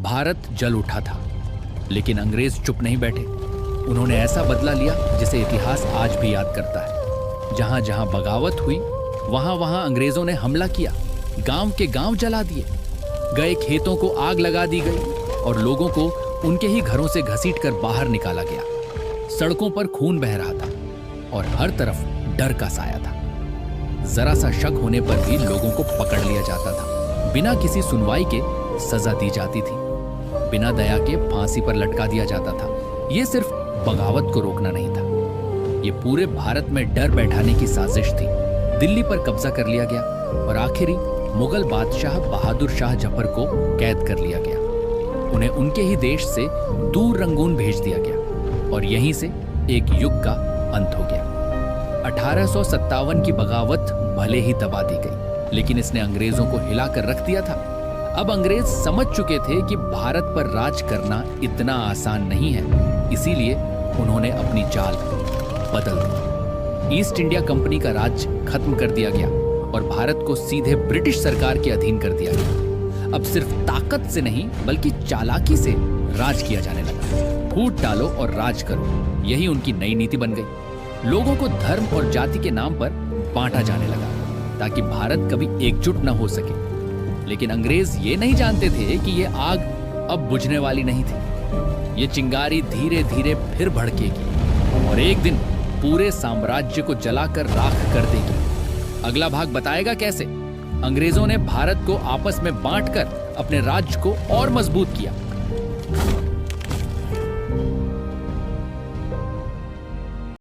भारत जल उठा था, लेकिन अंग्रेज चुप नहीं बैठे। उन्होंने ऐसा बदला लिया जिसे इतिहास आज भी याद करता है। जहां जहां बगावत हुई वहां वहां अंग्रेजों ने हमला किया, गांव के गांव जला दिए, गए खेतों को आग लगा दी गई और लोगों को उनके ही घरों से घसीटकर बाहर निकाला गया। सड़कों पर खून बह रहा था और हर तरफ डर का साया था। जरा सा शक होने पर भी लोगों को पकड़ लिया जाता था। बिना किसी सुनवाई के सजा दी जाती थी, बिना दया के फांसी पर लटका दिया जाता था। यह सिर्फ बगावत को रोकना नहीं था, यह पूरे भारत में डर बैठाने की साजिश थी। दिल्ली पर कब्जा कर लिया गया और आखिरी मुगल बादशाह बहादुर शाह जफर को कैद कर लिया गया। उन्हें उनके ही देश से दूर रंगून भेज दिया गया और यहीं से एक युग का अंत हो गया। 1857 की बगावत भले ही दबा दी गई, लेकिन इसने अंग्रेजों को हिलाकर रख दिया था। अब अंग्रेज समझ चुके थे कि भारत पर राज करना इतना आसान नहीं है, इसीलिए उन्होंने अपनी चाल बदल दी। ईस्ट इंडिया कंपनी का राज खत्म कर दिया गया और भारत को सीधे ब्रिटिश सरकार के अधीन कर दिया गया। अब सिर्फ ताकत से नहीं बल्कि चालाकी से राज किया जाने लगा। फूट डालो और राज करो, यही उनकी नई नीति बन गई। लोगों को धर्म और जाति के नाम पर बांटा जाने लगा ताकि भारत कभी एकजुट न हो सके। लेकिन अंग्रेज ये नहीं जानते थे कि ये आग अब बुझने वाली नहीं थी। ये चिंगारी धीरे धीरे फिर भड़केगी और एक दिन पूरे साम्राज्य को जलाकर राख कर देगी। अगला भाग बताएगा कैसे अंग्रेजों ने भारत को आपस में बांटकर अपने राज्य को और मजबूत किया।